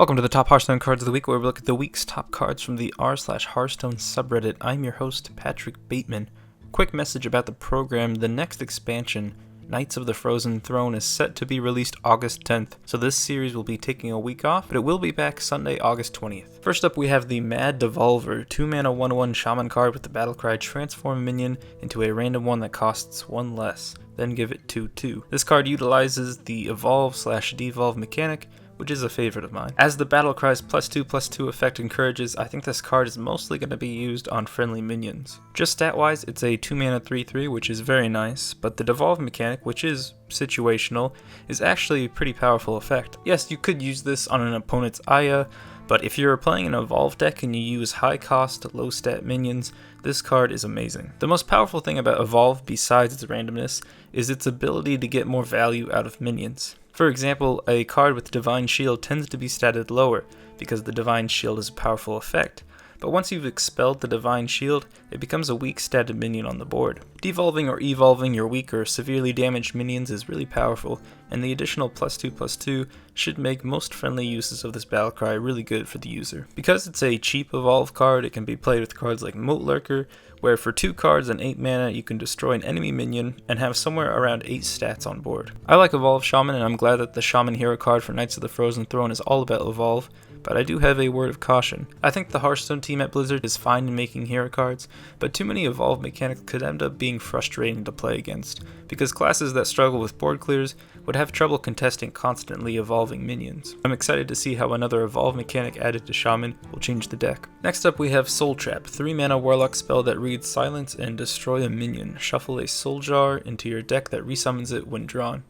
Welcome to the top Hearthstone cards of the week, where we look at the week's top cards from the r/Hearthstone subreddit. I'm your host, Patrick Bateman. Quick message about the program: the next expansion, Knights of the Frozen Throne, is set to be released August 10th, so this series will be taking a week off, but it will be back Sunday, August 20th. First up, we have the Mad Devolver, 2-mana 1/1 Shaman card with the battlecry transform minion into a random one that costs 1 less, then give it 2/2. This card utilizes the evolve/devolve mechanic, which is a favorite of mine. As the battlecry's +2/+2 effect encourages, I think this card is mostly going to be used on friendly minions. Just stat-wise, it's a 2-mana 3/3, which is very nice, but the devolve mechanic, which is situational, is actually a pretty powerful effect. Yes, you could use this on an opponent's Aya, but if you're playing an evolve deck and you use high-cost, low-stat minions, this card is amazing. The most powerful thing about evolve, besides its randomness, is its ability to get more value out of minions. For example, a card with Divine Shield tends to be statted lower, because the Divine Shield is a powerful effect, but once you've expelled the Divine Shield, it becomes a weak statted minion on the board. Devolving or evolving your weak or severely damaged minions is really powerful, and the additional +2/+2 should make most friendly uses of this battlecry really good for the user. Because it's a cheap evolve card, it can be played with cards like Moat Lurker, where for 2 cards and 8 mana you can destroy an enemy minion and have somewhere around 8 stats on board. I like Evolve Shaman, and I'm glad that the Shaman hero card for Knights of the Frozen Throne is all about Evolve, but I do have a word of caution. I think the Hearthstone team at Blizzard is fine in making hero cards, but too many Evolve mechanics could end up being frustrating to play against, because classes that struggle with board clears would have trouble contesting constantly evolving minions. I'm excited to see how another Evolve mechanic added to Shaman will change the deck. Next up, we have Soul Trap, 3-mana Warlock spell that reads Silence and destroy a minion. Shuffle a Soul Jar into your deck that resummons it when drawn.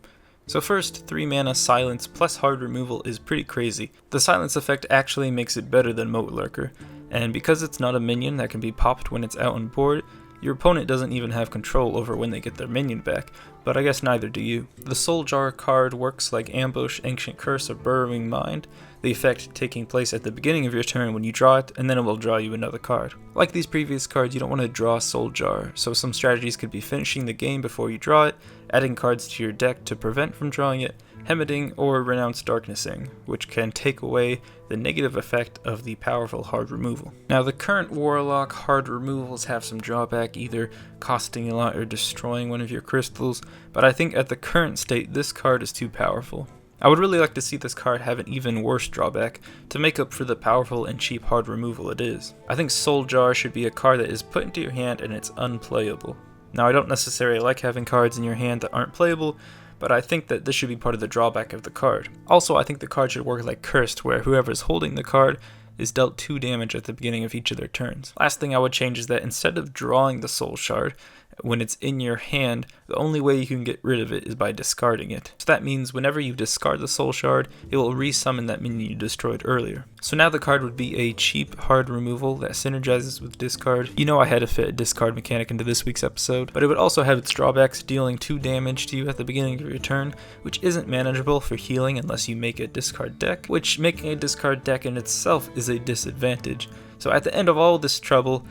So first, 3-mana Silence plus hard removal is pretty crazy. The Silence effect actually makes it better than Moat Lurker, and because it's not a minion that can be popped when it's out on board, your opponent doesn't even have control over when they get their minion back, but I guess neither do you. The Soul Jar card works like Ambush, Ancient Curse, or Burrowing Mind, the effect taking place at the beginning of your turn when you draw it, and then it will draw you another card. Like these previous cards, you don't want to draw Soul Jar, so some strategies could be finishing the game before you draw it, adding cards to your deck to prevent from drawing it, Hemmeting, or Renounced Darknessing, which can take away the negative effect of the powerful hard removal. Now, the current Warlock hard removals have some drawback, either costing a lot or destroying one of your crystals, but I think at the current state, this card is too powerful. I would really like to see this card have an even worse drawback to make up for the powerful and cheap hard removal it is. I think Soul Jar should be a card that is put into your hand and it's unplayable. Now, I don't necessarily like having cards in your hand that aren't playable, but I think that this should be part of the drawback of the card. Also, I think the card should work like Cursed, where whoever is holding the card is dealt 2 damage at the beginning of each of their turns. Last thing I would change is that instead of drawing the Soul Shard, when it's in your hand, the only way you can get rid of it is by discarding it. So that means whenever you discard the Soul Shard, it will resummon that minion you destroyed earlier. So now the card would be a cheap hard removal that synergizes with discard. You know I had to fit a discard mechanic into this week's episode, but it would also have its drawbacks, dealing 2 damage to you at the beginning of your turn, which isn't manageable for healing unless you make a discard deck, which making a discard deck in itself is a disadvantage. So at the end of all this trouble,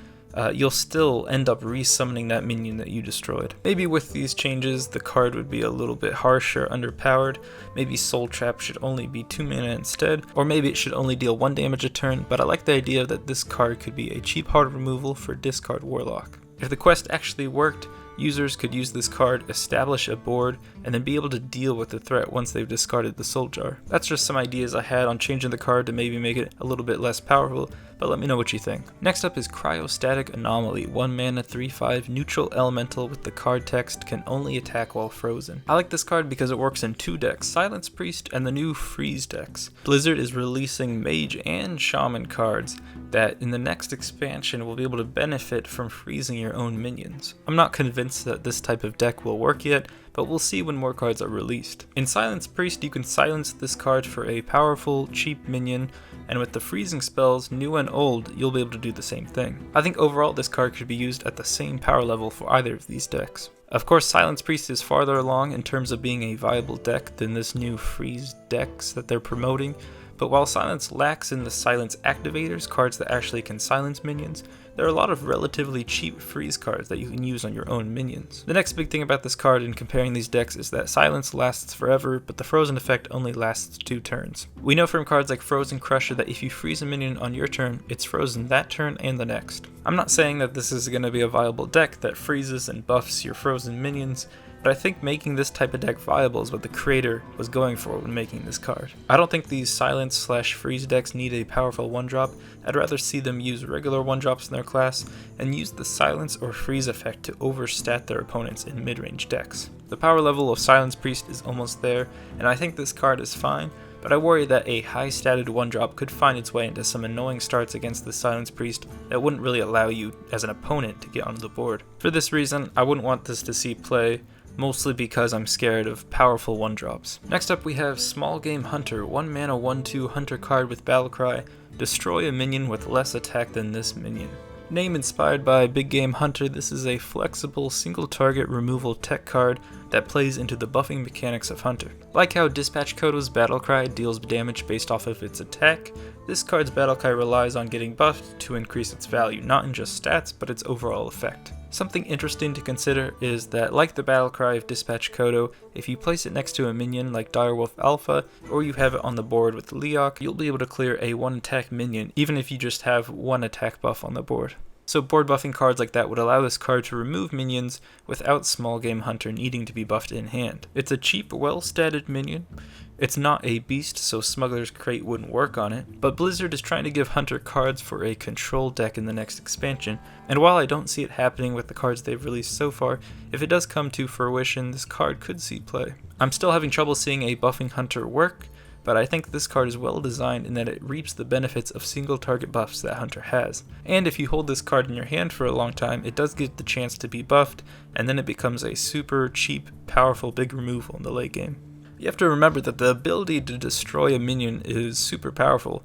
you'll still end up resummoning that minion that you destroyed. Maybe with these changes, the card would be a little bit harsh or underpowered. Maybe Soul Trap should only be 2 mana instead, or maybe it should only deal 1 damage a turn, but I like the idea that this card could be a cheap hard removal for discard Warlock. If the quest actually worked, users could use this card, establish a board, and then be able to deal with the threat once they've discarded the Soul Jar. That's just some ideas I had on changing the card to maybe make it a little bit less powerful, but let me know what you think. Next up is Cryo Anomaly, 1-mana 3/5 neutral elemental with the card text can only attack while frozen. I like this card because it works in 2 decks, Silence Priest and the new Freeze decks. Blizzard is releasing Mage and Shaman cards that in the next expansion will be able to benefit from freezing your own minions. I'm not convinced that this type of deck will work yet, but we'll see when more cards are released. In Silence Priest, you can silence this card for a powerful, cheap minion, and with the freezing spells, new and old, you'll be able to do the same thing. I think overall this card could be used at the same power level for either of these decks. Of course, Silence Priest is farther along in terms of being a viable deck than this new freeze decks that they're promoting, But while Silence lacks in the silence activators, cards that actually can silence minions, there are a lot of relatively cheap freeze cards that you can use on your own minions. The next big thing about this card in comparing these decks is that Silence lasts forever, but the Frozen effect only lasts 2 turns. We know from cards like Frozen Crusher that if you freeze a minion on your turn, it's frozen that turn and the next. I'm not saying that this is going to be a viable deck that freezes and buffs your frozen minions, but I think making this type of deck viable is what the creator was going for when making this card. I don't think these silence/freeze decks need a powerful 1-drop, I'd rather see them use regular 1-drops in their class, and use the silence or freeze effect to overstat their opponents in mid-range decks. The power level of Silence Priest is almost there, and I think this card is fine, but I worry that a high-statted 1-drop could find its way into some annoying starts against the Silence Priest that wouldn't really allow you as an opponent to get onto the board. For this reason, I wouldn't want this to see play, mostly because I'm scared of powerful 1-drops. Next up we have Small Game Hunter, 1 mana 1/2 Hunter card with Battlecry. Destroy a minion with less attack than this minion. Name inspired by Big Game Hunter, this is a flexible single target removal tech card that plays into the buffing mechanics of Hunter. Like how Dispatch Kodo's Battlecry deals damage based off of its attack, this card's Battlecry relies on getting buffed to increase its value, not in just stats, but its overall effect. Something interesting to consider is that, like the Battlecry of Dispatch Kodo, if you place it next to a minion like Direwolf Alpha, or you have it on the board with Leok, you'll be able to clear a 1-attack minion, even if you just have 1 attack buff on the board. So board buffing cards like that would allow this card to remove minions without Small Game Hunter needing to be buffed in hand. It's a cheap, well-statted minion. It's not a beast, so Smuggler's Crate wouldn't work on it, but Blizzard is trying to give Hunter cards for a control deck in the next expansion, and while I don't see it happening with the cards they've released so far, if it does come to fruition, this card could see play. I'm still having trouble seeing a buffing Hunter work, but I think this card is well designed in that it reaps the benefits of single target buffs that Hunter has. And if you hold this card in your hand for a long time, it does get the chance to be buffed, and then it becomes a super cheap, powerful big removal in the late game. You have to remember that the ability to destroy a minion is super powerful,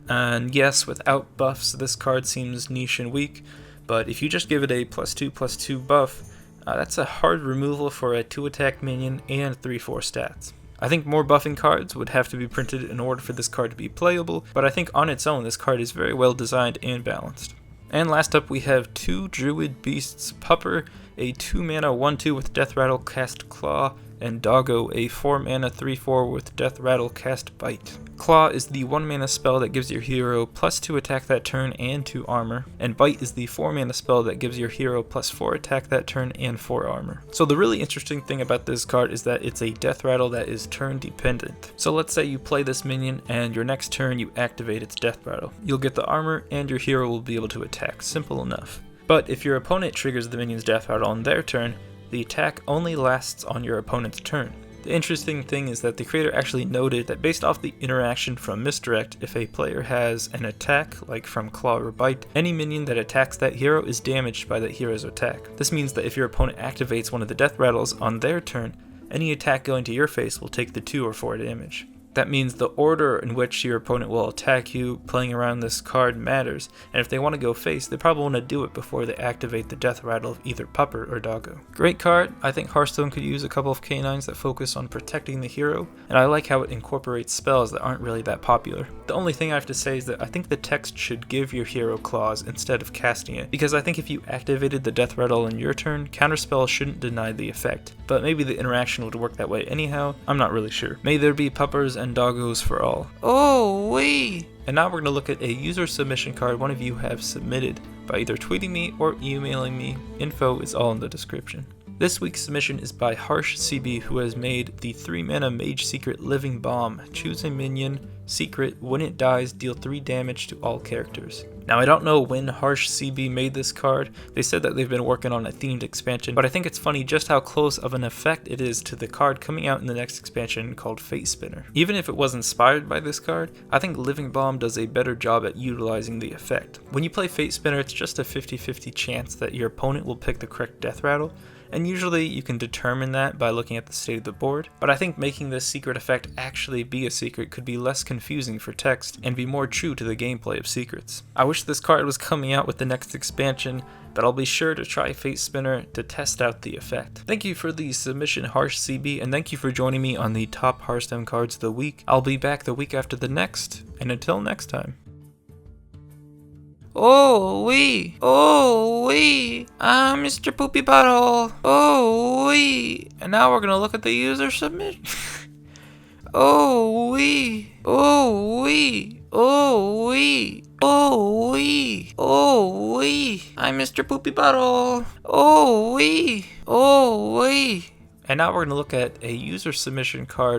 and yes, without buffs this card seems niche and weak, but if you just give it a +2/+2 buff, that's a hard removal for a 2-attack minion and 3/4 stats. I think more buffing cards would have to be printed in order for this card to be playable, but I think on its own this card is very well designed and balanced. And last up we have 2 Druid Beasts, Pupper, a 2 mana 1/2 with Death Rattle cast Claw, and Doggo, a 4 mana 3/4 with Death Rattle cast Bite. Claw is the 1 mana spell that gives your hero +2 attack that turn and 2 armor, and Bite is the 4 mana spell that gives your hero +4 attack that turn and 4 armor. So the really interesting thing about this card is that it's a Death Rattle that is turn dependent. So let's say you play this minion and your next turn you activate its Death Rattle. You'll get the armor and your hero will be able to attack, simple enough. But if your opponent triggers the minion's Death Rattle on their turn, the attack only lasts on your opponent's turn. The interesting thing is that the creator actually noted that based off the interaction from Misdirect, if a player has an attack, like from Claw or Bite, any minion that attacks that hero is damaged by that hero's attack. This means that if your opponent activates one of the Death Rattles on their turn, any attack going to your face will take the 2 or 4 damage. That means the order in which your opponent will attack you playing around this card matters, and if they want to go face, they probably want to do it before they activate the Death Rattle of either Pupper or Doggo. Great card. I think Hearthstone could use a couple of canines that focus on protecting the hero, and I like how it incorporates spells that aren't really that popular. The only thing I have to say is that I think the text should give your hero claws instead of casting it, because I think if you activated the Death Rattle on your turn, counterspell shouldn't deny the effect, but maybe the interaction would work that way anyhow, I'm not really sure. May there be Puppers and Doggos for all. Oh, wee! And now we're going to look at a user submission card one of you have submitted by either tweeting me or emailing me. Info is all in the description. This week's submission is by Harsh CB, who has made the 3 mana Mage Secret Living Bomb. Choose a minion, secret, when it dies, deal 3 damage to all characters. Now I don't know when Harsh CB made this card. They said that they've been working on a themed expansion, but I think it's funny just how close of an effect it is to the card coming out in the next expansion called Fate Spinner. Even if it was inspired by this card, I think Living Bomb does a better job at utilizing the effect. When you play Fate Spinner, it's just a 50-50 chance that your opponent will pick the correct Death Rattle, and usually you can determine that by looking at the state of the board, but I think making this secret effect actually be a secret could be less confusing for text and be more true to the gameplay of secrets. I wish this card was coming out with the next expansion, but I'll be sure to try Fate Spinner to test out the effect. Thank you for the submission, Harsh CB, and thank you for joining me on the top Hearthstone cards of the week. I'll be back the week after the next, and until next time. I'm Mr. Poopy Butthole. And now we're gonna look at the user submission. I'm Mr. Poopy Butthole. And now we're gonna look at a user submission card